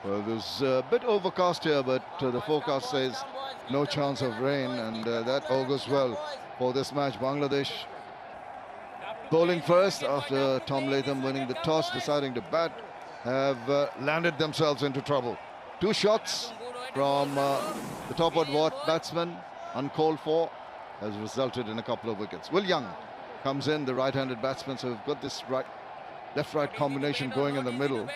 Well, there's a bit overcast here, but the forecast says no chance of rain, and that augurs well for this match. Bangladesh bowling first after Tom Latham winning the toss, deciding to bat, have landed themselves into trouble. Two shots from the top order batsman, uncalled for, has resulted in a couple of wickets. Will Young comes in, the right-handed batsman, so we've got this left-right combination going in the middle.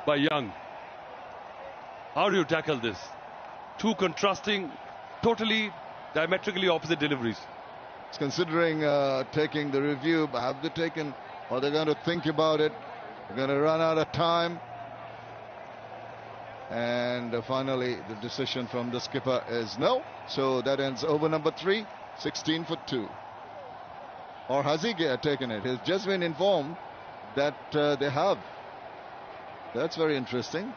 By Young. How do you tackle this? Two contrasting, totally diametrically opposite deliveries. It's considering taking the review, but have they taken, or they're going to think about it? They're going to run out of time. And finally, the decision from the skipper is no. So that ends over number 3, 16 for 2. Or has he taken it? He's just been informed that they have. That's very interesting.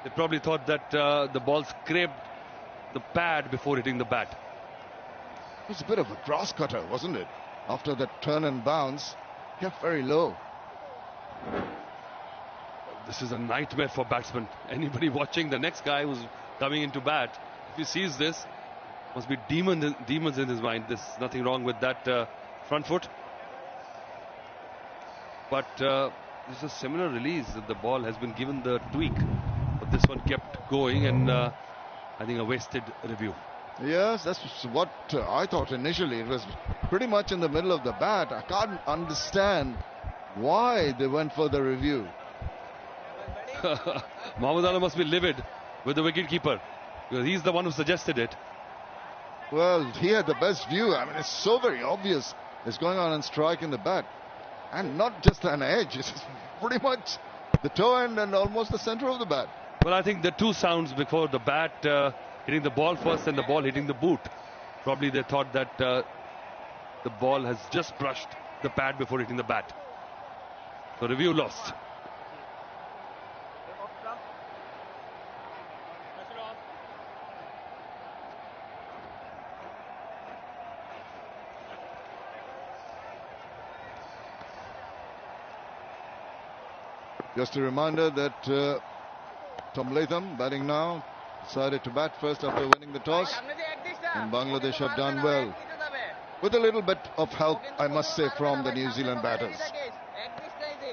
They probably thought that the ball scraped the pad before hitting the bat. It was a bit of a grass cutter, wasn't it? After that turn and bounce, kept very low. This is a nightmare for batsmen. Anybody watching, the next guy who's coming into bat, if he sees this, must be demons in his mind. There's nothing wrong with that front foot. But this is a similar release. The ball has been given the tweak, but this one kept going, and I think a wasted review. Yes, that's what I thought initially. It was pretty much in the middle of the bat. I can't understand why they went for the review. Mohammad Alam must be livid with the wicketkeeper, because he's the one who suggested it. Well, he had the best view. I mean, it's so very obvious. It's going on and striking the bat. And not just an edge, it's pretty much the toe end and almost the center of the bat. Well, I think the two sounds before the bat hitting the ball first and the ball hitting the boot. Probably they thought that the ball has just brushed the pad before hitting the bat. So review lost. Just a reminder that Tom Latham, batting now, decided to bat first after winning the toss. And Bangladesh have done well. With a little bit of help, I must say, from the New Zealand batters.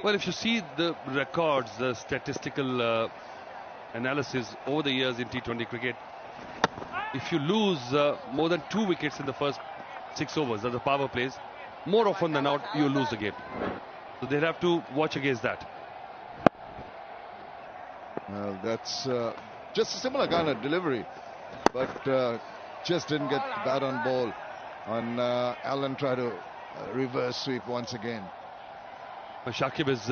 Well, if you see the records, the statistical analysis over the years in T20 cricket, if you lose more than 2 wickets in the first 6 overs of the power plays, more often than not, you lose the game. So they'll have to watch against that. Well, that's just a similar kind of delivery, but just didn't get the bat on ball. And Allen tried to reverse sweep once again. But Shakib is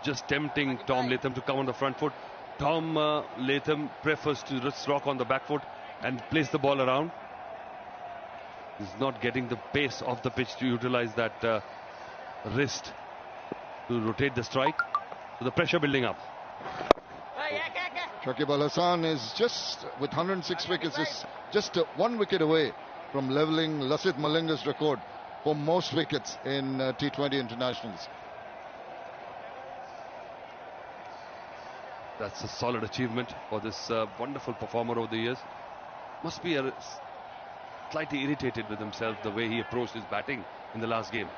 just tempting Tom Latham to come on the front foot. Tom Latham prefers to just rock on the back foot and place the ball around. He's not getting the pace of the pitch to utilize that wrist to rotate the strike. So the pressure building up. Shakib Al Hasan is just, with 106 wickets, is just 1 wicket away from leveling Lasith Malinga's record for most wickets in T20 internationals. That's a solid achievement for this wonderful performer over the years. Must be slightly irritated with himself the way he approached his batting in the last game.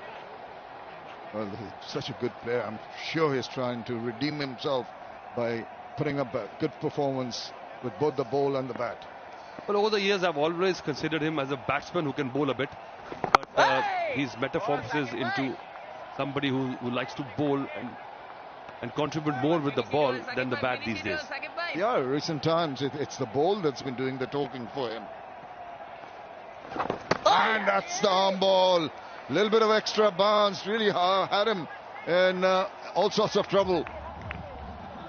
Well, he's such a good player. I'm sure he's trying to redeem himself by putting up a good performance with both the ball and the bat. Well, over the years, I've always considered him as a batsman who can bowl a bit, but his metamorphosis into somebody who likes to bowl and contribute more with the ball than the bat these days. Yeah, recent times it's the ball that's been doing the talking for him. And that's the arm ball. A little bit of extra bounce really had him in all sorts of trouble.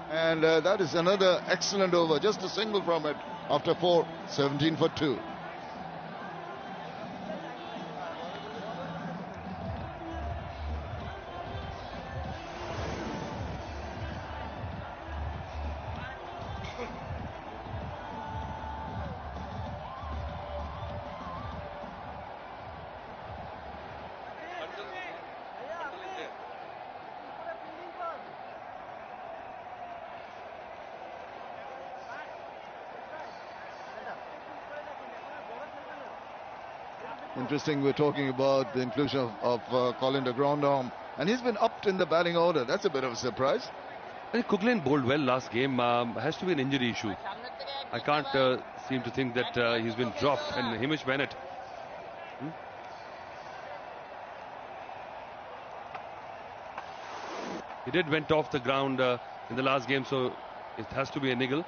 And that is another excellent over. Just a single from it after 4, 17 for 2. Interesting, we're talking about the inclusion of Colin de Grandhomme, and he's been upped in the batting order. That's a bit of a surprise. I think Cook Lane bowled well last game. Has to be an injury issue. I can't seem to think that he's been dropped. And Hamish Bennett. He did went off the ground in the last game, so it has to be a niggle.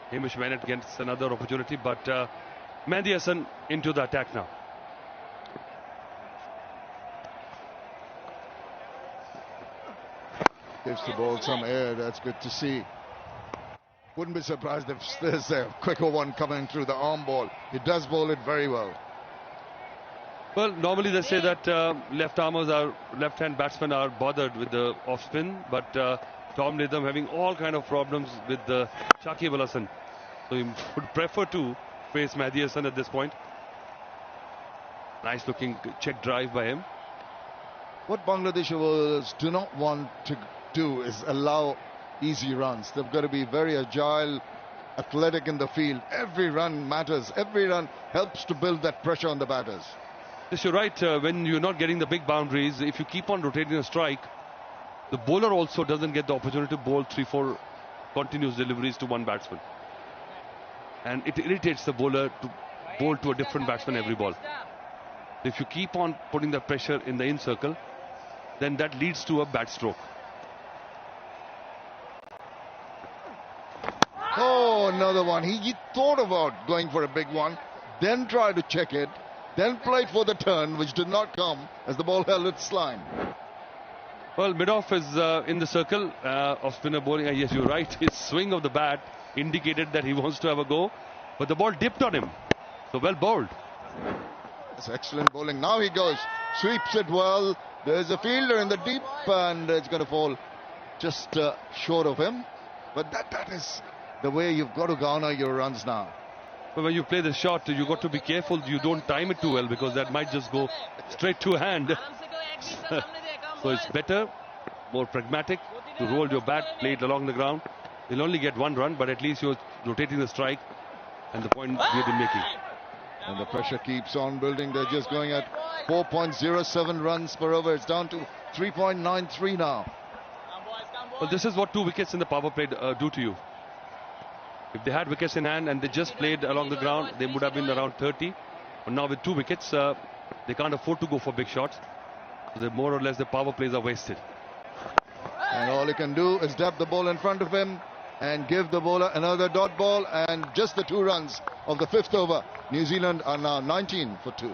Hamish Bennett gets another opportunity, but Mehdi Hasan into the attack now. Gives the ball some air. That's good to see. Wouldn't be surprised if there's a quicker one coming through the arm ball. He does bowl it very well. Well, normally they say that left-hand batsmen are bothered with the off spin, but Tom Latham having all kind of problems with the Shakib Al Hasan, so he would prefer to face Mehdi Hasan at this point. Nice looking check drive by him. What Bangladesh bowlers do not want to do is allow easy runs. They've got to be very agile, athletic in the field. Every run matters. Every run helps to build that pressure on the batters. Yes, you're right. When you're not getting the big boundaries, if you keep on rotating a strike, the bowler also doesn't get the opportunity to bowl 3-4 continuous deliveries to one batsman. And it irritates the bowler to bowl to a different batsman every ball. If you keep on putting the pressure in the in circle, then that leads to a bad stroke. Oh, another one. He thought about going for a big one, then tried to check it, then played for the turn, which did not come as the ball held its line. Well, Midoff is in the circle of spinner bowling. Yes, you're right. His swing of the bat indicated that he wants to have a go, but the ball dipped on him. So well bowled. It's excellent bowling. Now he goes, sweeps it well. There's a fielder in the deep, and it's going to fall just short of him. But that is the way you've got to garner your runs now. But when you play the shot, you've got to be careful you don't time it too well, because that might just go straight to hand. So it's better, more pragmatic, to roll your bat, play it along the ground. You'll only get one run, but at least you're rotating the strike, and the point we've been making. And the pressure keeps on building. They're just going at 4.07 runs per over. It's down to 3.93 now. Well, this is what 2 wickets in the power play do to you. If they had wickets in hand and they just played along the ground, they would have been around 30. But now with 2 wickets, they can't afford to go for big shots. So more or less the power plays are wasted. And all he can do is dab the ball in front of him and give the bowler another dot ball, and just the 2 runs of the 5th over. New Zealand are now 19 for 2.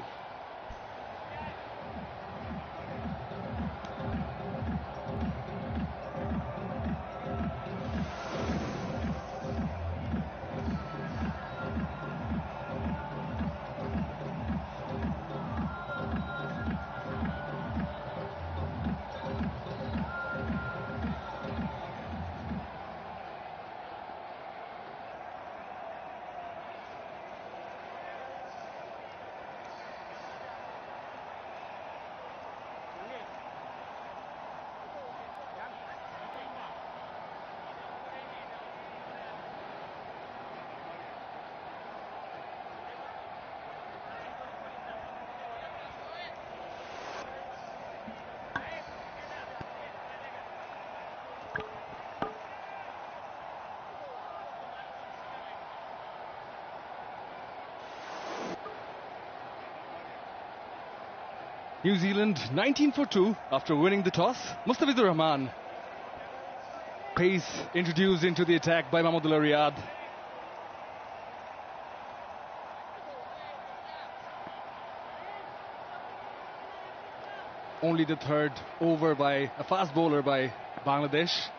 New Zealand 19 for 2 after winning the toss. Mustafidur Rahman. Pace introduced into the attack by Mahmudullah Riyad. Only the 3rd over by a fast bowler by Bangladesh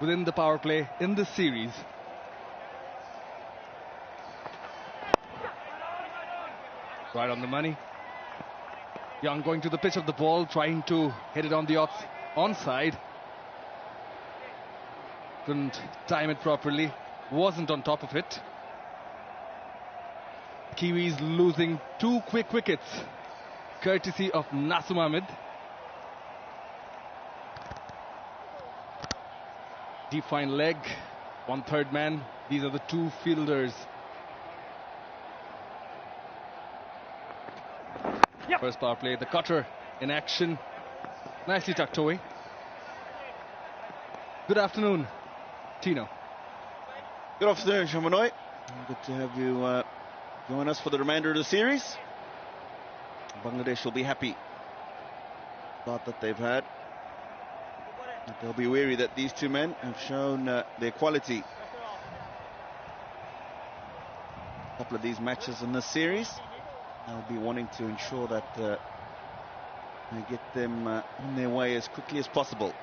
within the power play in this series. Right on the money. Young going to the pitch of the ball, trying to hit it on the onside. Couldn't time it properly. Wasn't on top of it. Kiwis losing 2 quick wickets, courtesy of Nasum Ahmed. Deep fine leg, 1/3 man. These are the 2 fielders. First power play, the cutter in action. Nicely tucked away. Good afternoon, Tino. Good afternoon, Shamanoi. Good to have you join us for the remainder of the series. Bangladesh will be happy about that they've had. But they'll be wary that these two men have shown their quality. A couple of these matches in this series, they'll be wanting to ensure that they get them on their way as quickly as possible.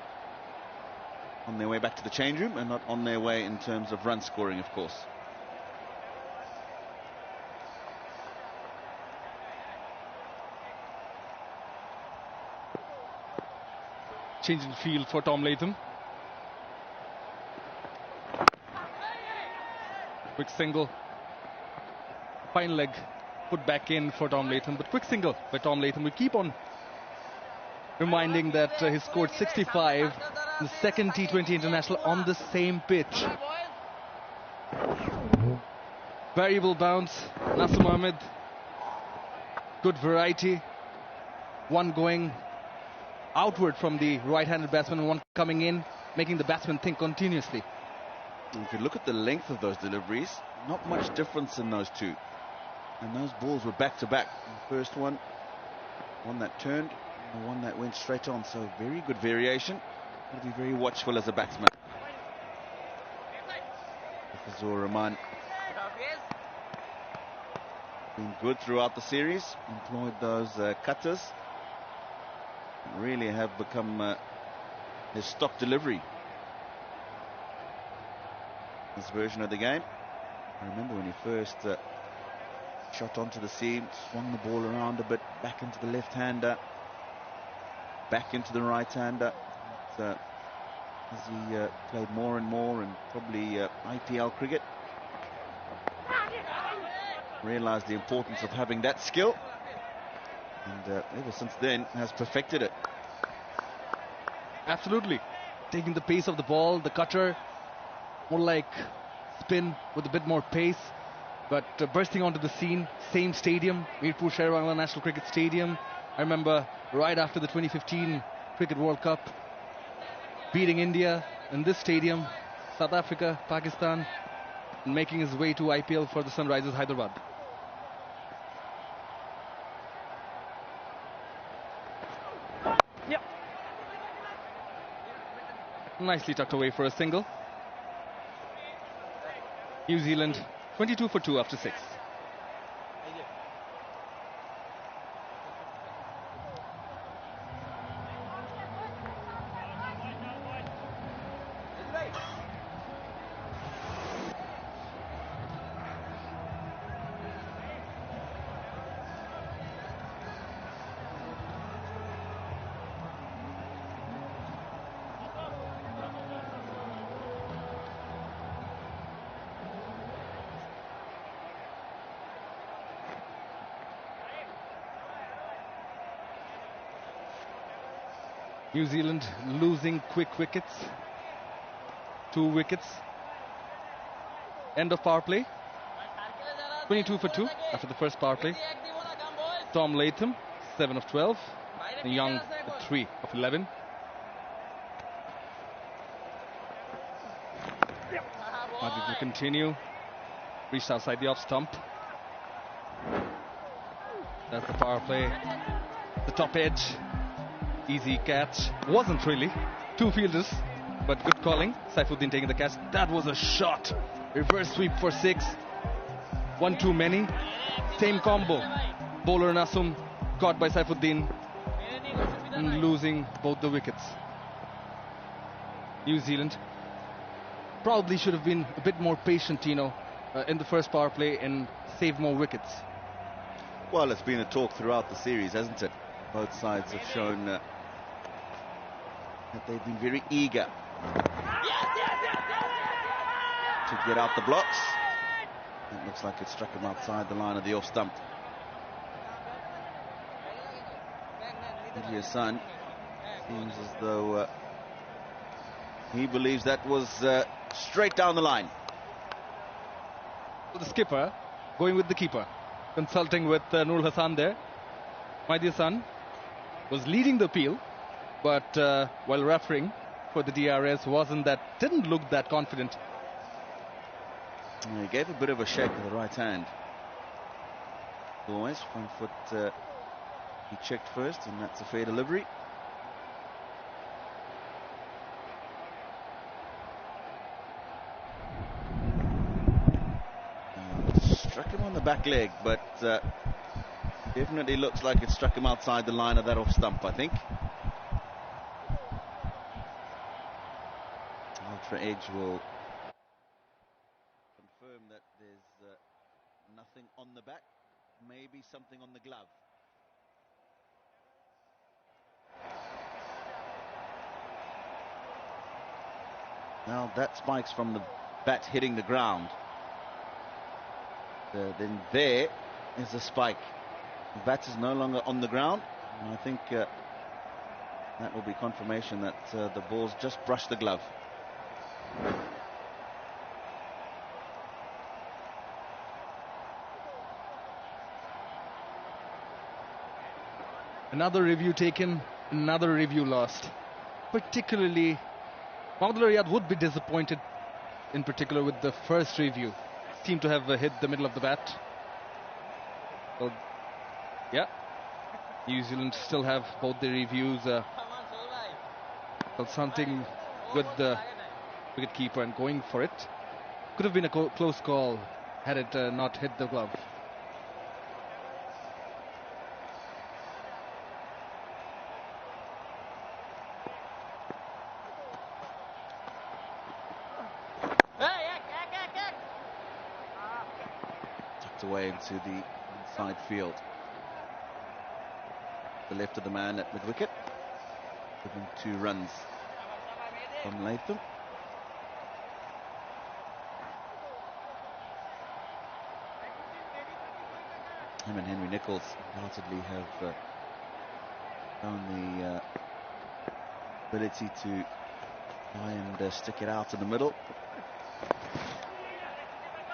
On their way back to the change room, and not on their way in terms of run scoring, of course. Change in field for Tom Latham. Quick single. Fine leg put back in for Tom Latham, but quick single by Tom Latham. We keep on reminding that he scored 65 in the second T20 international on the same pitch. Variable bounce, Nasser Mohammed. Good variety. One going outward from the right-handed batsman and one coming in, making the batsman think continuously. If you look at the length of those deliveries, not much difference in those two. And those balls were back-to-back. The first one that turned, and the one that went straight on. So very good variation. Got to be very watchful as a batsman. Hafizur Rahman been good throughout the series. Employed those cutters. Really have become his stock delivery. This version of the game. I remember when he first shot onto the seam, swung the ball around a bit, back into the left-hander, back into the right-hander. As he played more and more, and probably IPL cricket, realised the importance of having that skill, and ever since then has perfected it. Absolutely. Taking the pace of the ball, the cutter, more like spin with a bit more pace, but bursting onto the scene. Same stadium, Mirpur Sher-Bangla National Cricket Stadium. I remember right after the 2015 Cricket World Cup, beating India in this stadium, South Africa, Pakistan, and making his way to IPL for the Sunrisers Hyderabad. Yep. Nicely tucked away for a single. New Zealand 22 for 2 after 6. New Zealand losing quick wickets. 2 wickets. End of power play. 22 for 2 after the first power play. Tom Latham, 7 of 12. And Young, 3 of 11. Hardik will continue. Reached outside the off stump. That's the power play. The top edge. Easy catch. Wasn't really. 2 fielders, but good calling. Saifuddin taking the catch. That was a shot. Reverse sweep for 6. 1 too many. Same combo. Bowler Nasum caught by Saifuddin and losing both the wickets. New Zealand probably should have been a bit more patient, Tino, in the first power play and save more wickets. Well, it's been a talk throughout the series, hasn't it? Both sides have shown that they've been very eager to get out the blocks. It looks like it struck him outside the line of the off stump. India's son seems as though he believes that was straight down the line. The skipper going with the keeper, consulting with Nurul Hassan there. Mahdi Hassan was leading the appeal, but while refereeing for the DRS didn't look that confident. He gave a bit of a shake with the right hand. Always front foot. He checked first, and that's a fair delivery. Struck him on the back leg, but definitely looks like it struck him outside the line of that off stump, I think. Ultra Edge will confirm that there's nothing on the back, maybe something on the glove. Now that spike's from the bat hitting the ground. Then there is the spike. The bat is no longer on the ground, and I think that will be confirmation that the ball's just brushed the glove. Another review taken, another review lost. Particularly, Mahmoud Riyad would be disappointed, in particular with the first review. Seemed to have hit the middle of the bat. Well, yeah, New Zealand still have both the reviews. Consulting with the wicketkeeper and going for it. Could have been a close call had it not hit the glove. Away into the inside field. The left of the man at mid-wicket, giving 2 runs from Latham. Him and Henry Nicholls undoubtedly have found the ability to try and stick it out in the middle.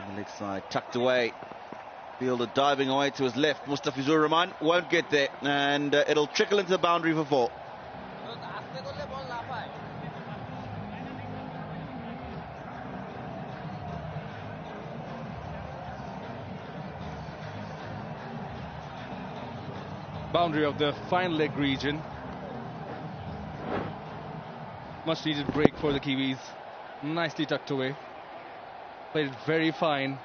On the leg side, tucked away. Fielder diving away to his left. Mustafizur Rahman won't get there, and it'll trickle into the boundary for 4. Boundary of the fine leg region. Much needed break for the Kiwis. Nicely tucked away. Played it very fine.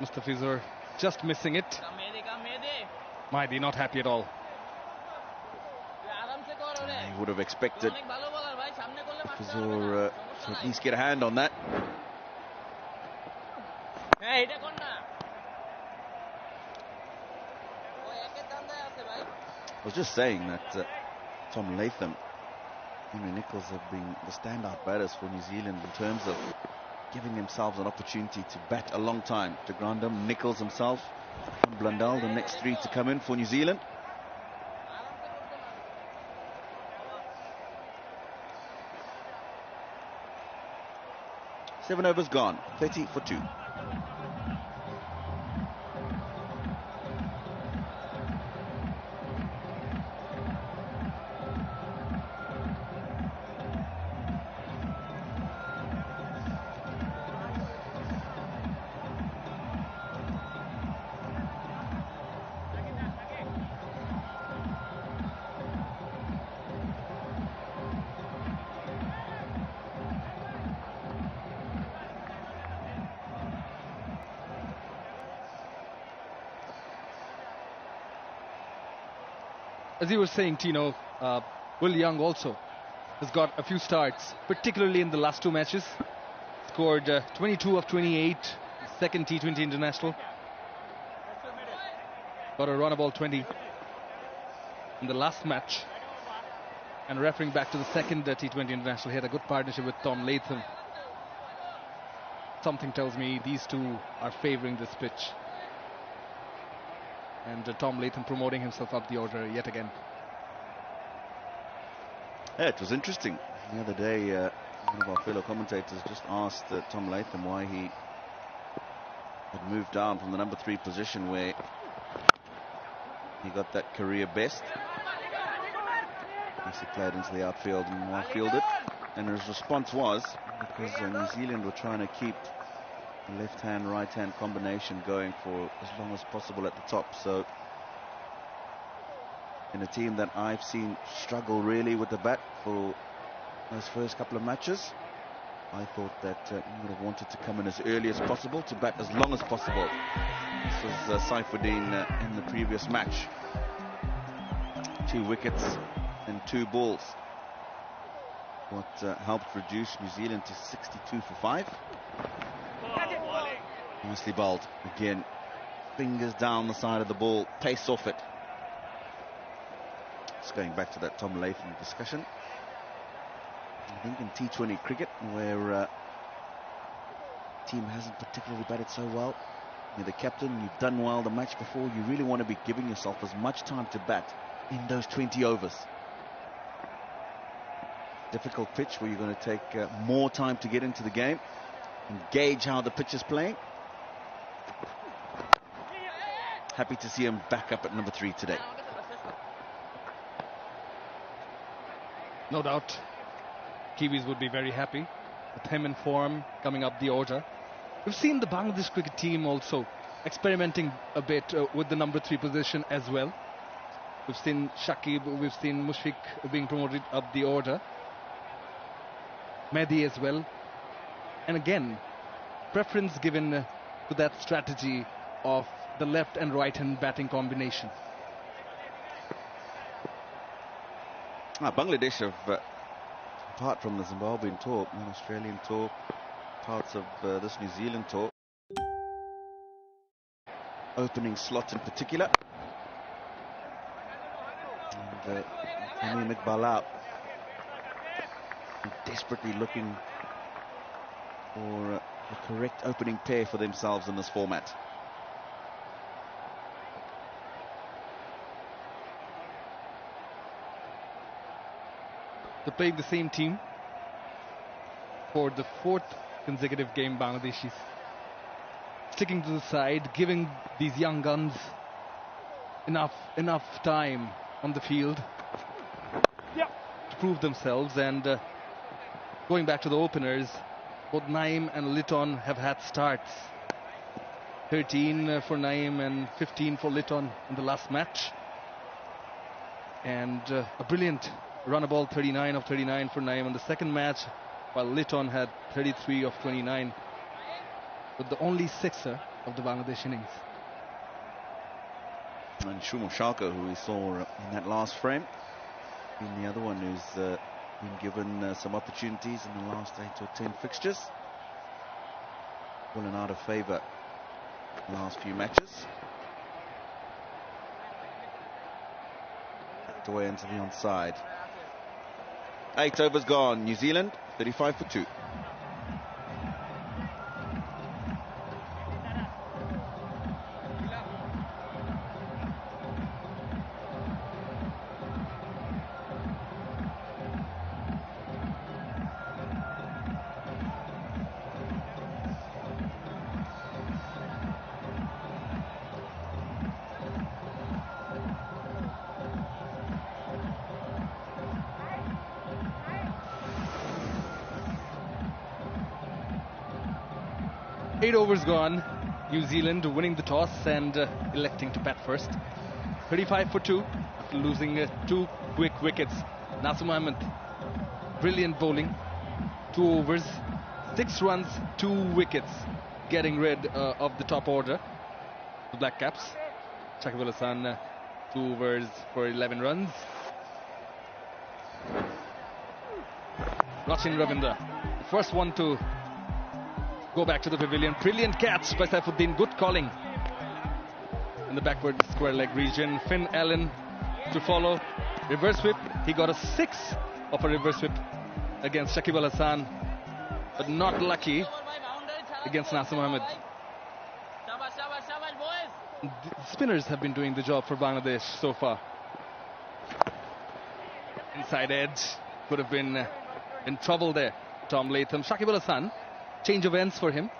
Mustafizur just missing it. Mahdi not happy at all. He would have expected Mustafizur to at least get a hand on that. I was just saying that Tom Latham, Henry Nicholls have been the standout batters for New Zealand in terms of giving themselves an opportunity to bat a long time. De Grandin, Nicholls himself, and Blundell, the next 3 to come in for New Zealand. Seven overs gone, 30 for 2. As you were saying, Tino, Will Young also has got a few starts, particularly in the last 2 matches. Scored 22 of 28, second T20 international. Got a run of all 20 in the last match. And referring back to the second T20 international, he had a good partnership with Tom Latham. Something tells me these two are favouring this pitch. And Tom Latham promoting himself up the order yet again. Yeah, it was interesting. The other day, one of our fellow commentators just asked Tom Latham why he had moved down from the number 3 position where he got that career best. He played into the outfield and well fielded. And his response was because New Zealand were trying to keep the left-hand, right-hand combination going for as long as possible at the top. So in a team that I've seen struggle really with the bat for those first couple of matches, I thought that he would have wanted to come in as early as possible to bat as long as possible. This was Saifuddin in the previous match. 2 wickets and 2 balls. What helped reduce New Zealand to 62 for 5. Nicely bowled. Again, fingers down the side of the ball, pace off it. Just going back to that Tom Latham discussion. I think in T20 cricket, where team hasn't particularly batted so well, you're the captain, you've done well the match before, you really want to be giving yourself as much time to bat in those 20 overs. Difficult pitch where you're going to take more time to get into the game and gauge how the pitch is playing. Happy to see him back up at number 3 today. No doubt, Kiwis would be very happy with him in form coming up the order. We've seen the Bangladesh cricket team also experimenting a bit with the number 3 position as well. We've seen Shakib, we've seen Mushfiq being promoted up the order. Mehdi as well. And again, preference given to that strategy of the left and right hand batting combination. Bangladesh have, apart from the Zimbabwean tour and Australian tour, parts of this New Zealand tour, opening slot in particular, and Tamim Iqbal out, desperately looking for the correct opening pair for themselves in this format. They're playing the same team for the 4th consecutive game. Bangladeshis sticking to the side, giving these young guns enough time on the field to prove themselves. And going back to the openers, both Naeem and Litton have had starts. 13 for Naeem and 15 for Litton in the last match. And a brilliant run ball, 39 of 39 for Naeem in the second match, while Litton had 33 of 29, with the only sixer of the Bangladesh innings. And Shumo Sharko, who we saw in that last frame, being the other one who's been given some opportunities in the last 8 or 10 fixtures. Fallen out of favour the last few matches. Backed away into the onside. 8 overs gone. New Zealand 35 for 2. Eight overs gone. New Zealand winning the toss and electing to bat first. 35 for 2 after losing 2 quick wickets. Nasir Ahmed, brilliant bowling. 2 overs, 6 runs, 2 wickets, getting rid of the top order. The Black Caps. Shakib Al Hasan, 2 overs for 11 runs. Rachin Ravindra, the first one to go back to the pavilion. Brilliant catch by Saifuddin. Good calling in the backward square leg region. Finn Allen to follow. Reverse whip. He got a 6 of a reverse whip against Shakib Al Hasan, but not lucky against Nasir Ahmed. The spinners have been doing the job for Bangladesh so far. Inside edge. Could have been in trouble there. Tom Latham. Shakib Al Hasan. Change of ends for him.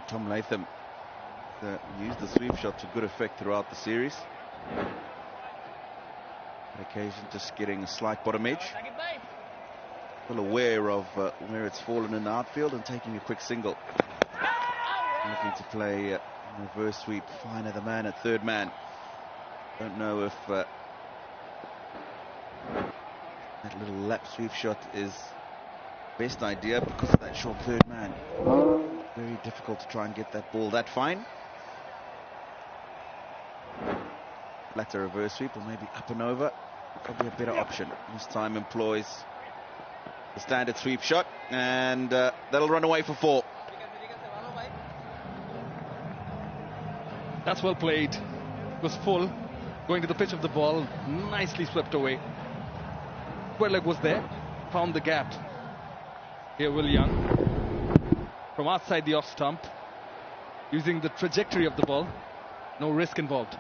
Tom Latham used the sweep shot to good effect throughout the series. On occasion just getting a slight bottom edge. Well aware of where it's fallen in the outfield and taking a quick single. Looking to play reverse sweep, finer the man at third man. Don't know if that little lap sweep shot is best idea because of that short third man. Very difficult to try and get that ball that fine. Flatter reverse sweep or maybe up and over, probably a better option. This time employs the standard sweep shot, and that'll run away for 4. That's well played. It was full, going to the pitch of the ball, nicely swept away. Square leg was there, found the gap. Here Will Young, from outside the off stump, using the trajectory of the ball, no risk involved.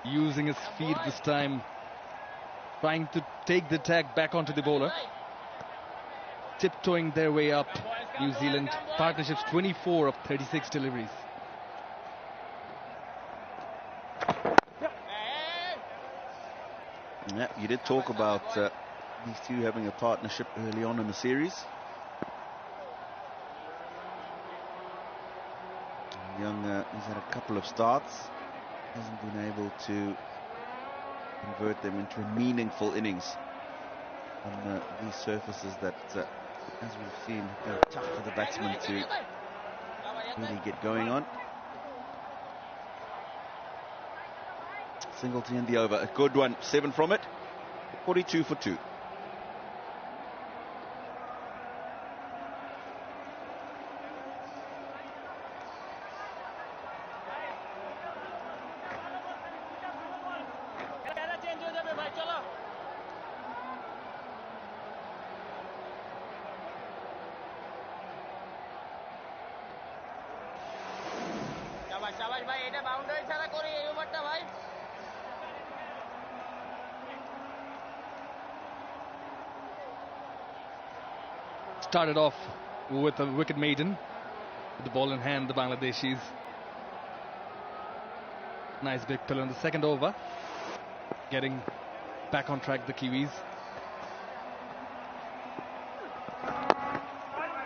Using his feet this time, trying to take the tag back onto the bowler. Tiptoeing their way up. New Zealand partnerships 24 of 36 deliveries. Yeah, you did talk about these two having a partnership early on in the series. Young has had a couple of starts, hasn't been able to convert them into meaningful innings on these surfaces that, as we've seen, are tough for the batsman to really get going on. Single to end the over, a good one, 7 from it, 42 for 2. Started off with a wicket maiden, with the ball in hand, the Bangladeshis. Nice big pillar in the second over, getting back on track the Kiwis.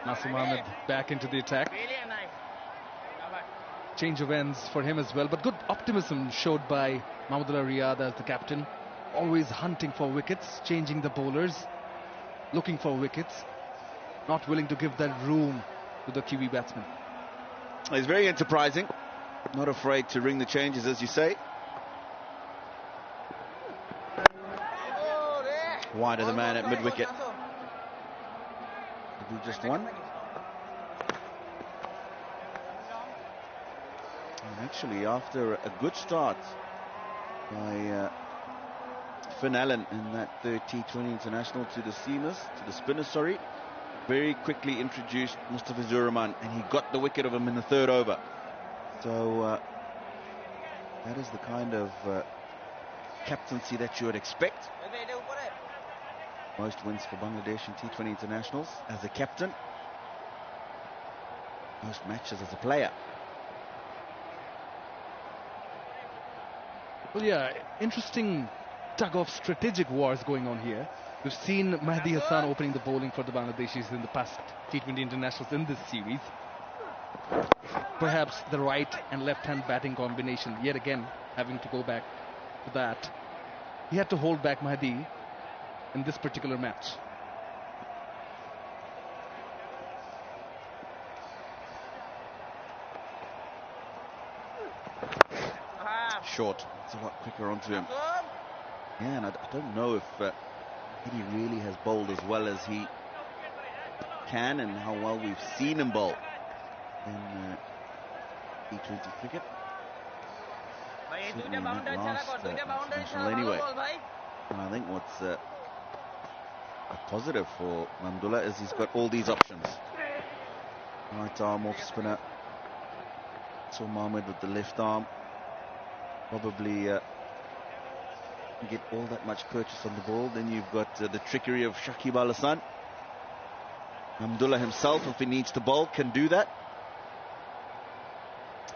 Nasir Ahmed back into the attack. Change of ends for him as well, but good optimism showed by Mahmudullah Riyad as the captain. Always hunting for wickets, changing the bowlers, looking for wickets, not willing to give that room to the Kiwi batsmen. He's very enterprising, not afraid to ring the changes, as you say. Wide of the man at mid-wicket. Did he just one? And actually, after a good start by Finn Allen in that third T20 international to the spinners, sorry, very quickly introduced Mustafa Zuraman, and he got the wicket of him in the third over. So that is the kind of captaincy that you would expect. Most wins for Bangladesh in T20 internationals as a captain. Most matches as a player. Well, yeah, interesting tug of strategic wars going on here. We've seen Mahdi Hassan opening the bowling for the Bangladeshis in the past T20 internationals in this series. Perhaps the right and left-hand batting combination, yet again, having to go back to that. He had to hold back Mahdi in this particular match. Short, it's a lot quicker onto him. Yeah, and I don't know if he really has bowled as well as he can and how well we've seen him bowl in T20 cricket. Certainly not last international anyway. And I think what's a positive for Mahmudullah is he's got all these options. Right arm off spinner. So Mohammed with the left arm. Probably get all that much purchase on the ball. Then you've got the trickery of Shakib Al Hasan. Abdullah himself, if he needs to bowl, can do that.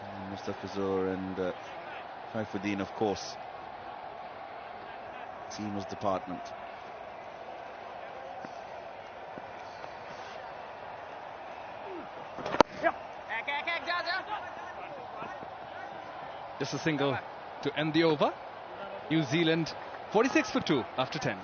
And Mustafizur and Saifuddin, of course. Seamers department. Just a single to end the over. New Zealand 46 for 2 after 10.